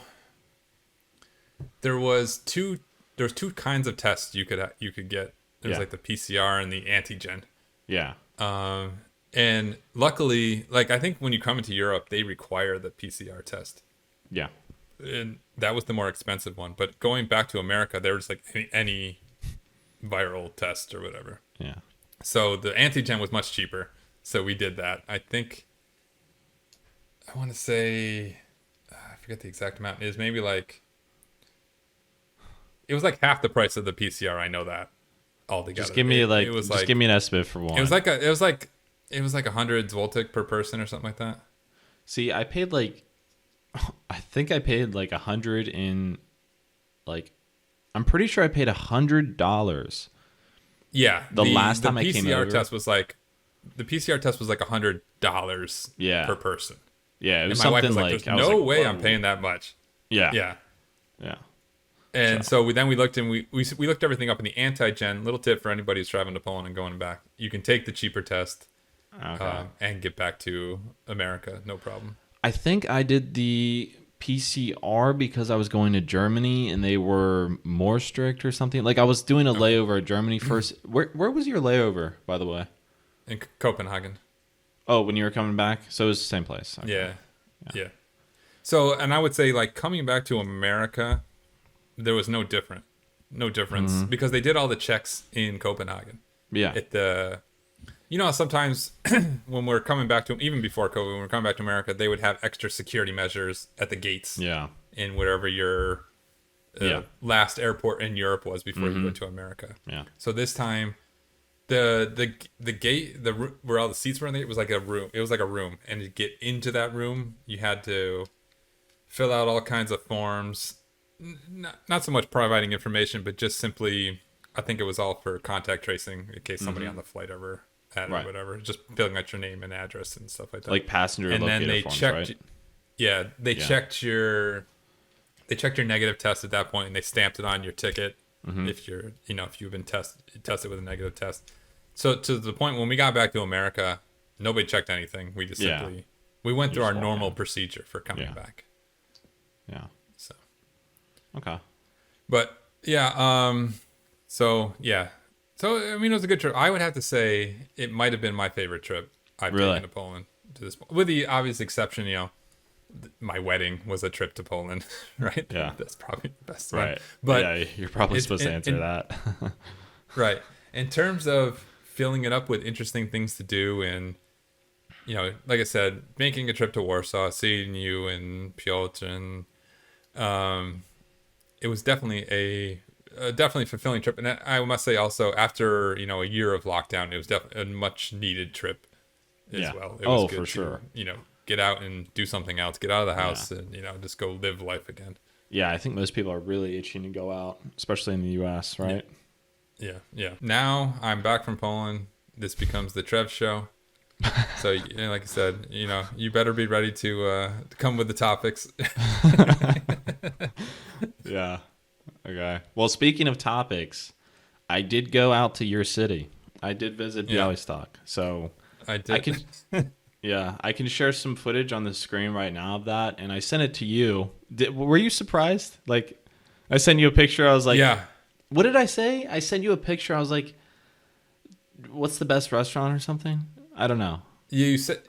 there was two kinds of tests you could get. There's the PCR and the antigen. Yeah. And luckily, I think when you come into Europe, they require the PCR test. Yeah. And that was the more expensive one. But going back to America, there was any viral test or whatever. Yeah. So the antigen was much cheaper. So we did that. I think, I want to say, I forget the exact amount. It was maybe it was half the price of the PCR. I know that. altogether. Just give me give me an estimate for one. It was like 100 zloty per person or something like that. See, I think I paid like 100 in, like, I'm pretty sure I paid $100. Yeah, the last time I came over, the PCR test was like $100. Yeah. Per person. Yeah, it was and my something wife was like, "There's no way I'm paying that much." Yeah, Yeah. And so we looked and we looked everything up in the antigen. Little tip for anybody who's traveling to Poland and going back: you can take the cheaper test and get back to America, no problem. I think I did the PCR because I was going to Germany and they were more strict or something. Like I was doing a layover at Germany first. Where was your layover, by the way? In Copenhagen. Oh, when you were coming back? So it was the same place. Okay. Yeah. So, and I would say, like, coming back to America, there was no difference because they did all the checks in Copenhagen. Yeah. Sometimes when we're coming back to, even before COVID, when we're coming back to America, they would have extra security measures at the gates. Yeah. In whatever your last airport in Europe was before you went to America. Yeah. So this time, the gate, where all the seats were in there, it was like a room. It was like a room, and to get into that room, you had to fill out all kinds of forms. Not so much providing information, but just simply, I think it was all for contact tracing in case somebody on the flight ever had it or whatever. Just filling out your name and address and stuff like that. Like passenger and locator then they forms, checked. right? Yeah, they checked your negative test at that point, and they stamped it on your ticket if you've been tested with a negative test. So to the point when we got back to America, nobody checked anything. We just we went through our normal procedure for coming back. Yeah. So. Okay. But So I mean, it was a good trip. I would have to say it might have been my favorite trip I've taken to Poland to this point, with the obvious exception, my wedding was a trip to Poland, right? Yeah, that's probably the best right. one. But yeah, you're probably supposed to answer that. Right. In terms of filling it up with interesting things to do, and like I said, making a trip to Warsaw, seeing you and Piotr, and it was definitely a fulfilling trip. And I must say also, after a year of lockdown, it was definitely a much needed trip as well. It was good for sure. Get out and do something else, get out of the house, and just go live life again. Yeah, I think most people are really itching to go out, especially in the U.S., right? Yeah. Now I'm back from Poland. This becomes the Trev show. So, like I said, you better be ready to come with the topics. Yeah. Okay. Well, speaking of topics, I did go out to your city. I did visit Białystok. So I did. I can share some footage on the screen right now of that, and I sent it to you. Were you surprised? Like, I sent you a picture. I was like, yeah. What did I say? I sent you a picture. I was like, what's the best restaurant or something? I don't know. You sent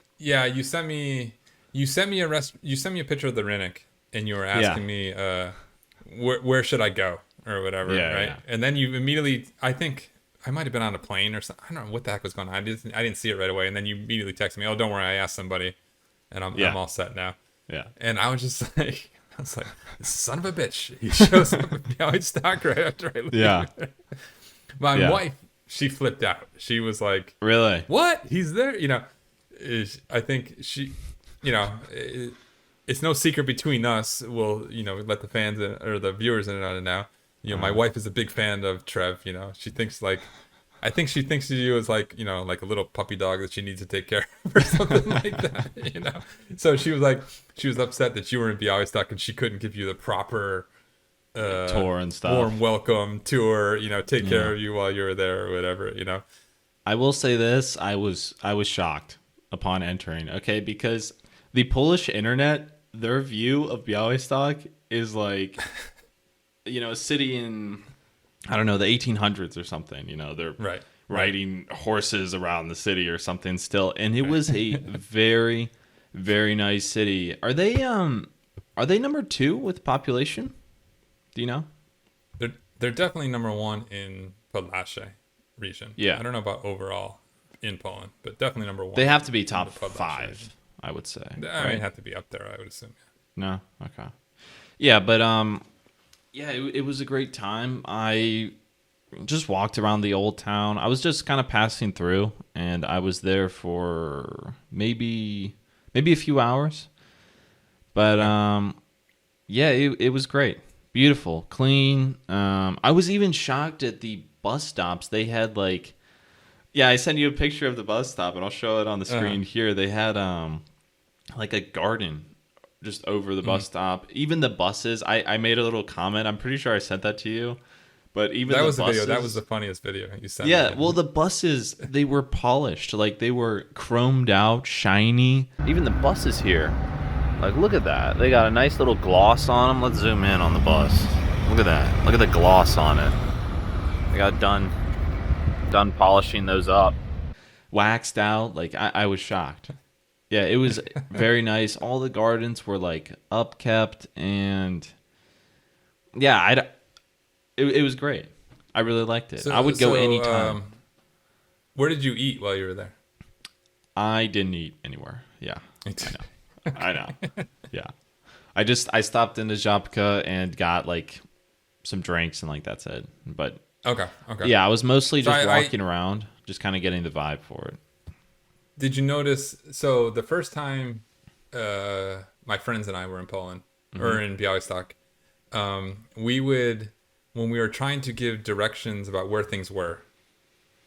me a picture of the Rinnik, and you were asking me where should I go or whatever, right? Yeah. And then you immediately, I think I might have been on a plane or something. I don't know what the heck was going on. I didn't see it right away, and then you immediately texted me, "Oh, don't worry, I asked somebody, and I'm all set now." Yeah. And I was just like, son of a bitch. He shows up at Białystok right after I leave. Yeah. My wife, she flipped out. She was like, "Really? What? He's there?" I think she, it's no secret between us. We'll, let the fans or the viewers in on it now. My wife is a big fan of Trev. She thinks I think she thinks of you as like a little puppy dog that she needs to take care of or something like that. So she was upset that you were in Białystok and she couldn't give you the proper tour and stuff, warm welcome tour. Take care of you while you were there or whatever. I will say this: I was shocked upon entering. Okay, because the Polish internet, their view of Białystok is like, a city in, I don't know, the 1800s or something. They're riding horses around the city or something still, and it was a very, very nice city. Are they number 2 with population? Do you know? They're definitely number 1 in Podlasie region. Yeah, I don't know about overall in Poland, but definitely number 1. They have to be top 5, region. I would say. I mean, have to be up there, I would assume. No, okay. Yeah, but it was a great time. I just walked around the old town. I was just kind of passing through, and I was there for maybe a few hours. But yeah, it was great. Beautiful, clean. I was even shocked at the bus stops. They had like, yeah, I sent you a picture of the bus stop, and I'll show it on the screen here. They had like a garden just over the bus stop. Even the buses, I made a little comment. I'm pretty sure I sent that to you. But even that the was the buses, video. That was the funniest video you sent. yeah, well, the buses, they were polished. Like, they were chromed out, shiny. Even the buses here, like, look at that. They got a nice little gloss on them. Let's zoom in on the bus. Look at that. Look at the gloss on it. They got done polishing those up. Waxed out. Like, I was shocked. Yeah, it was very nice. All the gardens were, like, upkept. And, yeah, it was great. I really liked it. I would go anytime. Where did you eat while you were there? I didn't eat anywhere. Yeah, I know. Yeah, I stopped into Żabka and got like some drinks and like that's it. But Okay. yeah, I was mostly just walking around, just kind of getting the vibe for it. Did you notice? So the first time my friends and I were in Poland or in Białystok, we would, when we were trying to give directions about where things were,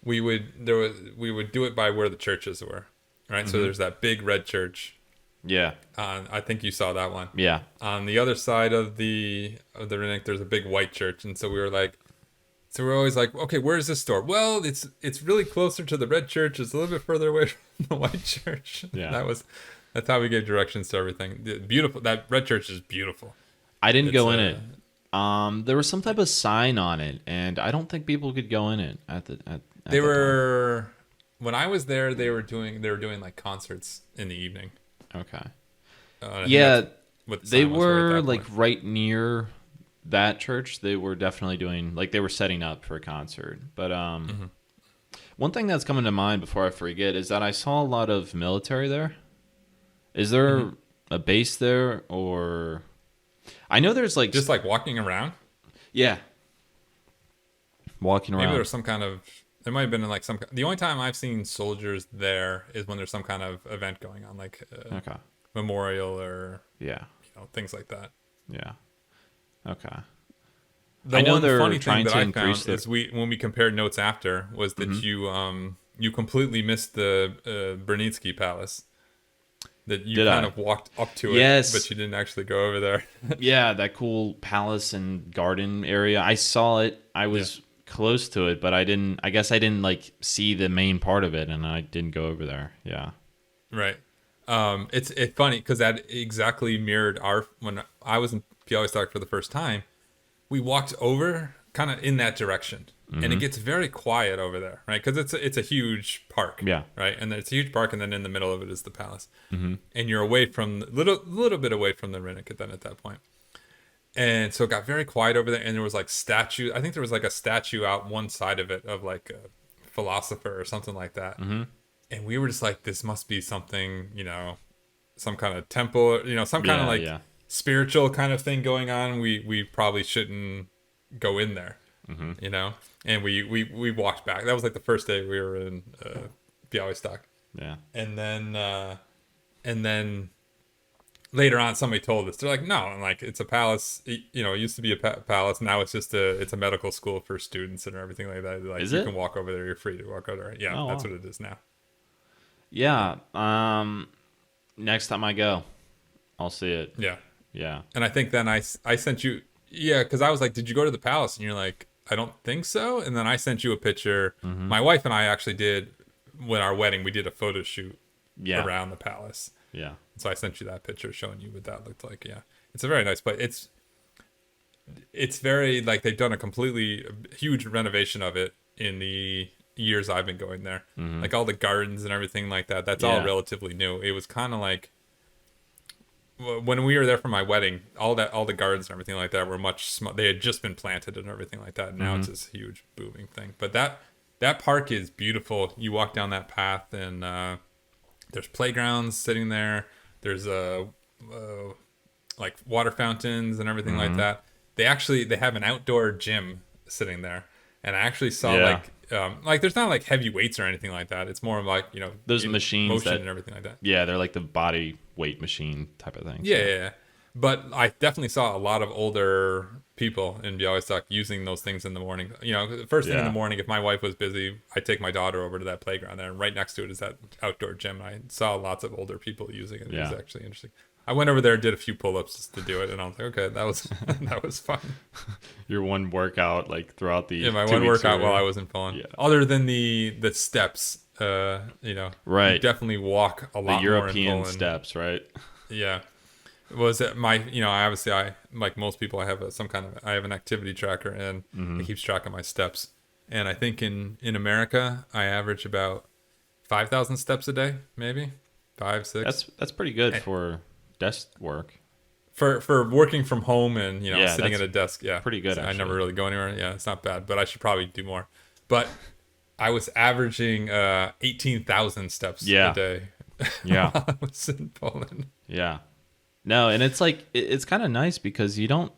we would do it by where the churches were, right? So there's that big red church. Yeah. I think you saw that one. Yeah. On the other side of the Rynnyk, there's a big white church, and so we're always like, okay, where's this store? Well, it's really closer to the red church. It's a little bit further away from the white church. Yeah. That's how we gave directions to everything. Beautiful. That red church is beautiful. I didn't go in it. There was some type of sign on it, and I don't think people could go in it They were, when I was there, they were doing like concerts in the evening. Okay. Yeah, they were like right near that church. They were definitely doing, like, they were setting up for a concert. But one thing that's coming to mind before I forget is that I saw a lot of military there. Is there a base there, or I know there's like just like walking around? Yeah. Walking around. Maybe there's some kind of, there might have been like the only time I've seen soldiers there is when there's some kind of event going on, like okay. memorial or things like that. Yeah. Okay. The I know one they're funny trying thing that to I increase found is when we compared notes after was that you completely missed the Brunitsky Palace. That you kind of walked up to it, but you didn't actually go over there. Yeah, that cool palace and garden area. I saw it. I was close to it, but I guess I didn't like see the main part of it, and I didn't go over there. Yeah. Right. It's funny because that exactly mirrored when I was in Białystok for the first time. We walked over kind of in that direction, and it gets very quiet over there, right? Because it's a huge park, right? And it's a huge park, and then in the middle of it is the palace, and you're away from little bit away from the Rynnyk at that point. And so it got very quiet over there, and there was like statue. I think there was like a statue out one side of it of like a philosopher or something like that. And we were just like, this must be something, some kind of temple, some kind of like spiritual kind of thing going on. We probably shouldn't go in there, and we walked back. That was like the first day we were in Białystok. Yeah. And then later on, somebody told us, they're like, no, and like, it's a palace, it used to be a palace. Now it's just it's a medical school for students and everything like that. Like, you can walk over there. You're free to walk over there. Yeah. That's what it is now. Yeah. Next time I go, I'll see it. Yeah. Yeah. And I think then I sent you, because I was like, did you go to the palace? And you're like, I don't think so. And then I sent you a picture. My wife and I actually did, when our wedding, we did a photo shoot around the palace. Yeah. So I sent you that picture showing you what that looked like. Yeah. It's a very nice place. It's very, like, they've done a completely huge renovation of it in the years I've been going there. Like all the gardens and everything like that. That's all relatively new. It was kind of like, when we were there for my wedding, all the gardens and everything like that were much they had just been planted and everything like that. And now it's this huge booming thing. But that park is beautiful. You walk down that path, and there's playgrounds sitting there. There's like water fountains and everything like that. They have an outdoor gym sitting there, and I actually saw like there's not like heavy weights or anything like that. It's more of like, you know, those machines motion and everything like that. Yeah, they're like the body weight machine type of thing. Yeah. But I definitely saw a lot of older people in Białystok using those things in the morning. You know, the first thing in the morning, if my wife was busy, I'd take my daughter over to that playground there, and right next to it is that outdoor gym. I saw lots of older people using it. It was actually interesting. I went over there and did a few pull-ups just to do it, and I was like, okay, that was that was fun. Your one workout like throughout the my one workout while I was in Poland. Yeah. Other than the steps, you know, right? You definitely walk a lot the more European in Poland. steps, right? Yeah. Was it my, you know, obviously I, like most people, I have I have an activity tracker, and it keeps track of my steps. And I think in America, I average about 5,000 steps a day, maybe 5, 6. That's pretty good for desk work. For working from home and, you know, sitting at a desk. Yeah. Pretty good. So I never really go anywhere. Yeah. It's not bad, but I should probably do more. But I was averaging 18,000 steps a day. Yeah. While I was in Poland. Yeah. No, and it's like, it's kind of nice because you don't,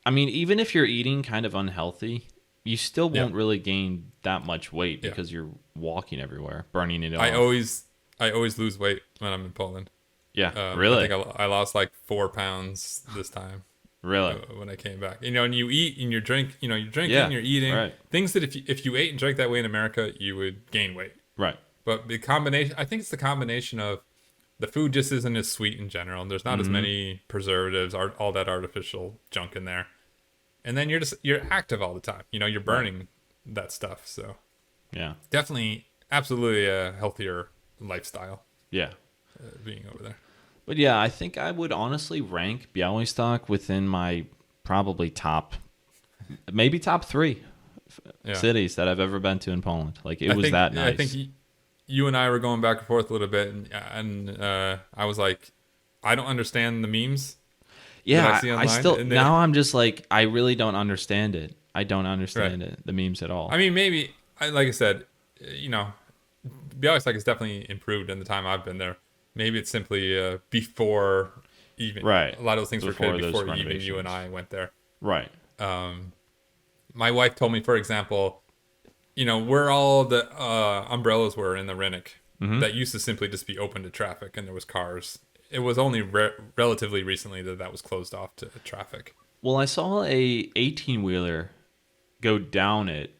I mean, even if you're eating kind of unhealthy, you still won't really gain that much weight because you're walking everywhere, burning it off. I always lose weight when I'm in Poland. Yeah, really? I think I lost like 4 pounds this time. Really? When I came back. You know, and you eat and you drink, you know, you're drinking, you're eating. Right. Things that if you ate and drank that way in America, you would gain weight. Right. But the combination, I think it's the combination of the food just isn't as sweet in general. And there's not as many preservatives, all that artificial junk in there. And then you're active all the time. You know, you're burning that stuff. So yeah, definitely, absolutely a healthier lifestyle. Yeah, being over there. But yeah, I think I would honestly rank Białystok within my probably maybe top 3 cities that I've ever been to in Poland. Like I was that nice. I think you and I were going back and forth a little bit, and I was like, I don't understand the memes. Yeah, I still now I'm just like, I really don't understand it. I don't understand the memes at all. I mean, maybe like I said, you know, Białystok has definitely improved in the time I've been there. Maybe it's simply before even a lot of those things were created before even you and I went there. Right. My wife told me, for example, you know, where all the umbrellas were in the Rynek that used to simply just be open to traffic and there was cars. It was only relatively recently that was closed off to traffic. Well, I saw a 18-wheeler go down it.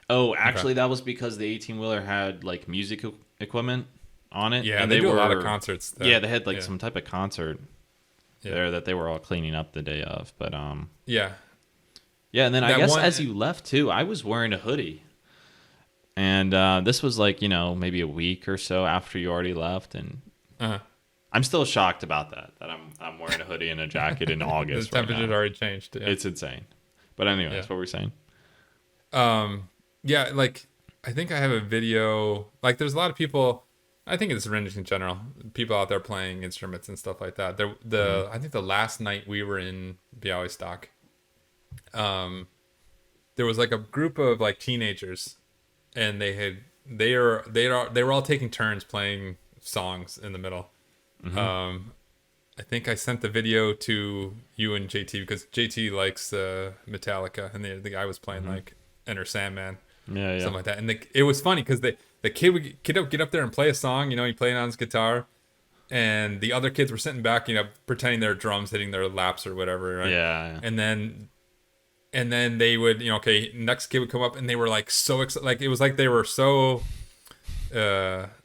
Oh, actually, that was because the 18-wheeler had like music equipment on it. Yeah, and they do a lot of concerts there. Yeah, they had like some type of concert there that they were all cleaning up the day of. But yeah, and then I guess as you left too, I was wearing a hoodie. And this was like, you know, maybe a week or so after you already left, and I'm still shocked about that I'm wearing a hoodie and a jacket in August. The temperature's already changed. Yeah. It's insane. But anyway, that's what we're saying. Yeah, like I think I have a video. Like, there's a lot of people. I think it's Rynek in general. People out there playing instruments and stuff like that. I think the last night we were in Białystok, there was like a group of like teenagers, and they were all taking turns playing songs in the middle. I think I sent the video to you and JT because JT likes Metallica, and the guy was playing like Enter Sandman, something like that. And it was funny because the kid would get up there and play a song, you know, he played on his guitar, and the other kids were sitting back, you know, pretending they're drums hitting their laps or whatever, right? Yeah. And then they would, you know, okay, next kid would come up, and they were like so excited, like it was like they were so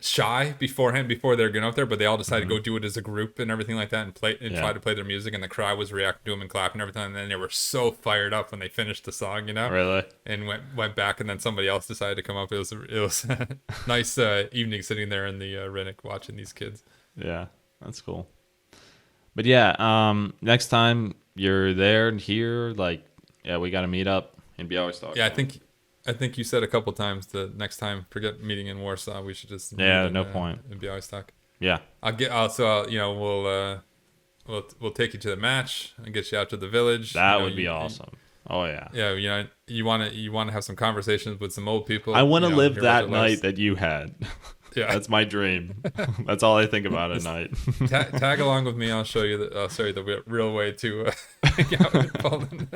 shy beforehand before they're getting up there, but they all decided to go do it as a group and everything like that, and try to play their music, and the crowd was reacting to them and clapping and everything, and then they were so fired up when they finished the song, you know, really, and went back, and then somebody else decided to come up. It was a nice evening sitting there in the Rynek watching these kids. Yeah, that's cool. But yeah, next time you're there and here, like, yeah, we got to meet up in Białystok. Yeah, I think you said a couple times the next time, forget meeting in Warsaw, we should just point in Białystok. Yeah, you know, we'll take you to the match and get you out to the village. That would be awesome. Oh yeah. Yeah, you know, you want to have some conversations with some old people. I want to live that night that you had. Yeah, that's my dream. That's all I think about at night. Tag along with me. I'll show you the real way to hang out in Poland.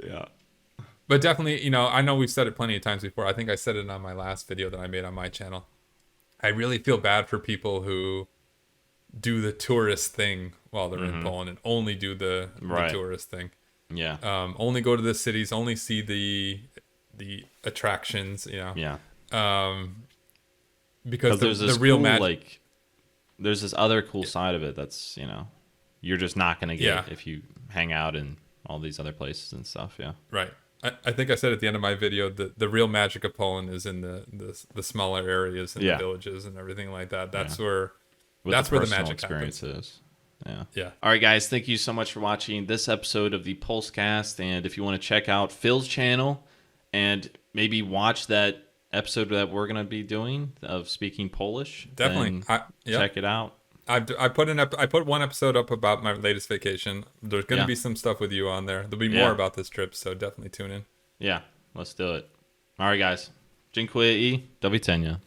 Yeah. But definitely, I know we've said it plenty of times before. I think I said it on my last video that I made on my channel. I really feel bad for people who do the tourist thing while they're in Poland and only do the tourist thing. Yeah. Only go to the cities, only see the attractions, Yeah. Because there's the this real cool, magic, there's this other cool side of it that's, you're just not going to get Yeah. if you hang out in all these other places and stuff. Yeah. right. I think I said at the end of my video that the real magic of Poland is in the smaller areas and Yeah. the villages and everything like that. That's where With that's where the personal magic experience happens. is. Yeah. Yeah. All right, guys. Thank you so much for watching this episode of the Polskast. And if you want to check out Phil's channel and maybe watch that episode that we're going to be doing of speaking Polish, Definitely. then check it out. I put one episode up about my latest vacation. There's going to Yeah. be some stuff with you on there. There'll be Yeah. more about this trip, so definitely tune in. Yeah, let's do it. All right, guys. Dziękuję I do widzenia.